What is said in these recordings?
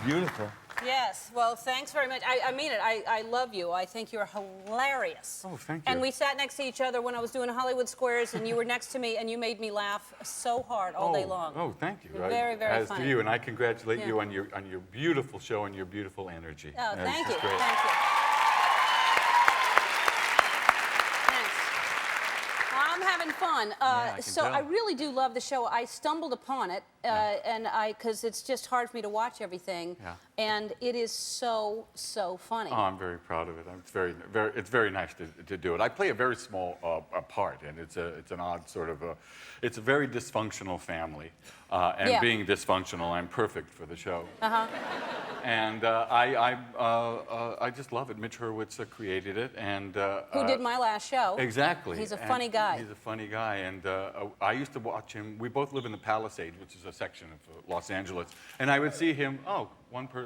beautiful. Yes, well, thanks very much. I mean it. I love you. I think you're hilarious. Oh, thank you. And we sat next to each other when I was doing Hollywood Squares, and you were next to me, and you made me laugh so hard all day long. Oh, thank you. Very, very As funny. do you, and I congratulate you on your beautiful show and your beautiful energy. Oh, thank you. Great. Thank you. Thanks. I'm having fun. I can so tell. I really do love the show. I stumbled upon it, and because it's just hard for me to watch everything, and it is so funny. Oh, I'm very proud of it. It's very nice to do it. I play a very small part, and it's an odd sort of it's a very dysfunctional family, and being dysfunctional, I'm perfect for the show. And I just love it. Mitch Hurwitz created it, and who did my last show? Exactly. He's a funny guy. He's a funny guy, and I used to watch him. We both live in the Palisades, which is a section of Los Angeles, and I would see him. Oh,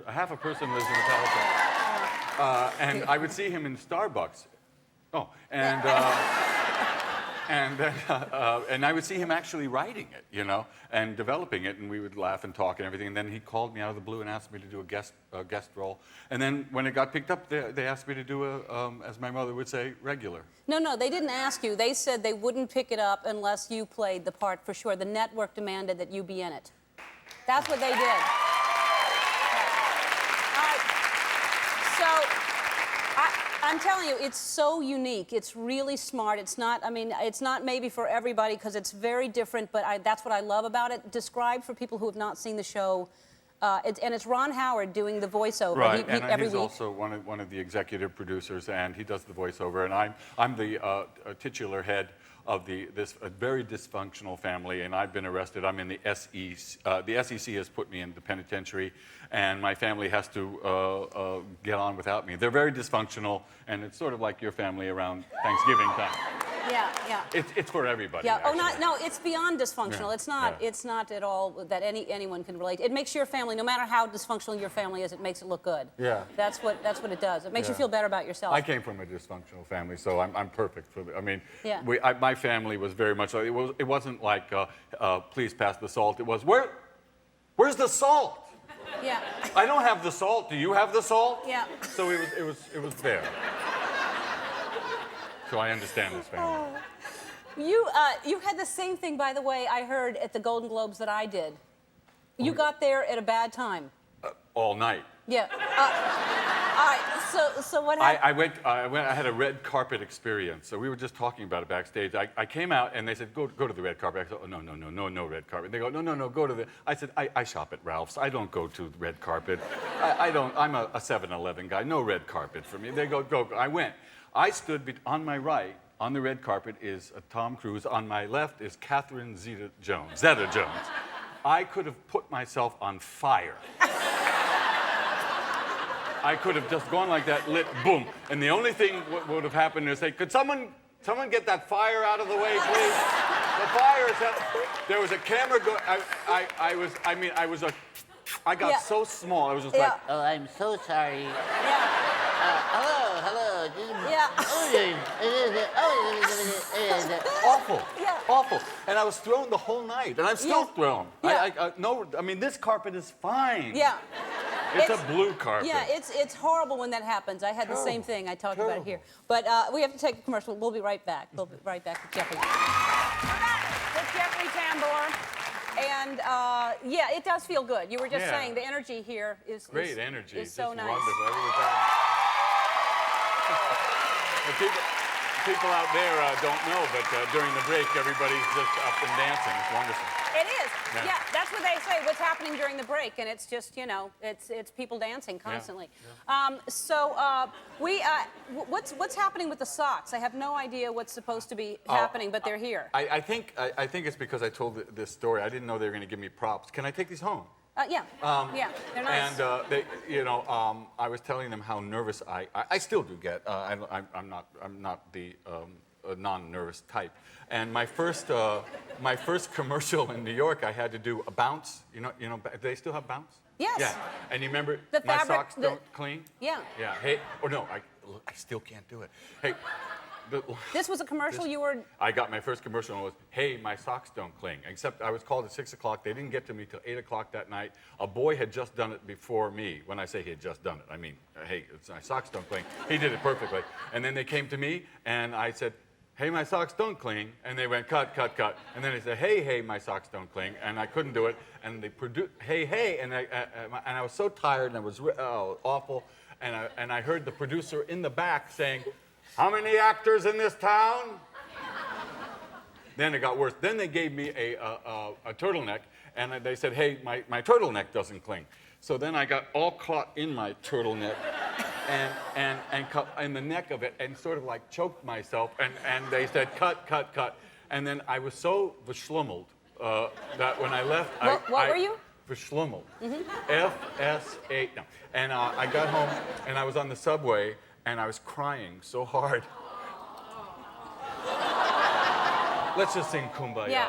half a person lives in the Palisades, and I would see him in Starbucks. Oh, and. And I would see him actually writing it, you know, and developing it, and we would laugh and talk and everything. And then he called me out of the blue and asked me to do a guest role. And then when it got picked up, they asked me to do as my mother would say, regular. No, they didn't ask you. They said they wouldn't pick it up unless you played the part for sure. The network demanded that you be in it. That's what they did. All right. So. I'm telling you, it's so unique. It's really smart. It's not, I mean, it's not maybe for everybody because it's very different, but that's what I love about it. Describe for people who have not seen the show, and it's Ron Howard doing the voiceover. Right, every he's week. also one of the executive producers, and he does the voiceover, and I'm the titular head of this very dysfunctional family, and I've been arrested. I'm in the SEC. The SEC has put me in the penitentiary, and my family has to get on without me. They're very dysfunctional, and it's sort of like your family around Thanksgiving time. Yeah. It's for everybody. Yeah. Actually. No, it's beyond dysfunctional. Yeah, It's not. yeah. It's not at all that anyone can relate. It makes your family, no matter how dysfunctional your family is, it makes it look good. Yeah. That's what it does. It makes you feel better about yourself. I came from a dysfunctional family, so I'm perfect for it. I mean, Yeah. my family was very much like, it wasn't like, please pass the salt. It was, where's the salt? Yeah. I don't have the salt. Do you have the salt? Yeah. So it was there. So I understand this family. You had the same thing, by the way, I heard at the Golden Globes that I did. You got there at a bad time. All night. Yeah. All right. So what happened? I had a red carpet experience. So we were just talking about it backstage. I came out and they said, go to the red carpet. I said, oh, no red carpet. They go, no, go to the. I said, I shop at Ralph's. I don't go to the red carpet. I'm a 7-Eleven guy. No red carpet for me. They go. I went. I stood on my right. On the red carpet is Tom Cruise. On my left is Catherine Zeta-Jones. I could have put myself on fire. I could have just gone like that, lit, boom. And the only thing would have happened is, hey, could someone get that fire out of the way, please? The fire is out. There was a camera I got so small. I was just like, oh, I'm so sorry. Yeah. Hello. Yeah. awful. Yeah. Awful. And I was thrown the whole night, and I'm still thrown. Yeah. I mean, this carpet is fine. Yeah. It's a blue carpet. Yeah, it's horrible when that happens. I had the same thing. I talked about it here. But we have to take a commercial. We'll be right back. We'll be right back with Jeffrey. We're back with Jeffery Tambor. And yeah, it does feel good. You were just saying the energy here is great energy. Is so just nice. Wonderful. People out there don't know, but during the break, everybody's just up and dancing. It's wonderful. It is. Yeah, that's what they say. What's happening during the break, and it's just, you know, it's people dancing constantly. What's happening with the socks? I have no idea what's supposed to be happening, but they're here. I think it's because I told this story. I didn't know they were going to give me props. Can I take these home? Yeah, they're nice. And I was telling them how nervous I still do get. I'm not the non-nervous type. And my first commercial in New York, I had to do a bounce. You know, do they still have bounce? Yes. Yeah. And you remember The my fabric, socks don't clean? Yeah. Yeah. Hey. Oh no, I still can't do it. Hey. This was a commercial you were... I got my first commercial and it was, hey, my socks don't cling. Except I was called at 6 o'clock. They didn't get to me till 8 o'clock that night. A boy had just done it before me. When I say he had just done it, I mean, hey, my socks don't cling. He did it perfectly. And then they came to me and I said, hey, my socks don't cling. And they went, cut, cut, cut. And then they said, hey, my socks don't cling. And I couldn't do it. And they produced, hey. And I was so tired and it was awful. And I heard the producer in the back saying, how many actors in this town? Then it got worse. Then they gave me a turtleneck, and they said, hey, my turtleneck doesn't cling. So then I got all caught in my turtleneck and cut in the neck of it and sort of like choked myself. And they said, cut, cut, cut. And then I was so verschlummelled that when I left, What were you? Verschlummelled. F-S-A. No. And I got home, and I was on the subway, and I was crying so hard. Let's just sing Kumbaya. Yeah.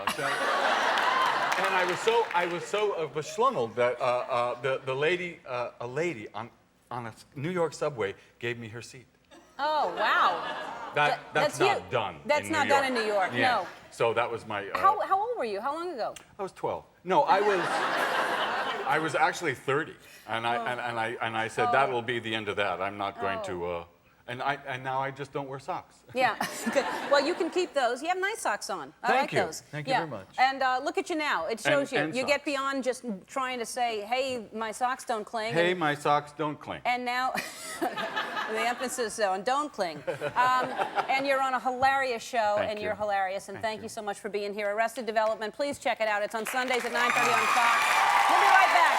And I was so verschlummelled that a lady on a New York subway gave me her seat. Oh, wow. That's not done. That's not done in New York, yeah. no. So that was my. How old were you? How long ago? I was 12. No, I was actually 30, and I said that'll be the end of that. I'm not going to. And now I just don't wear socks. Yeah. Good. Well, you can keep those. You have nice socks on. I like those. Thank you very much. And look at you now. It shows And you socks. get beyond just trying to say, hey, my socks don't cling. Hey, my socks don't cling. And now, the emphasis on don't cling. And you're on a hilarious show, Thank and you. you're hilarious. And thank you. you so much for being here. Arrested Development, please check it out. It's on Sundays at 9:30 on Fox. We'll be right back.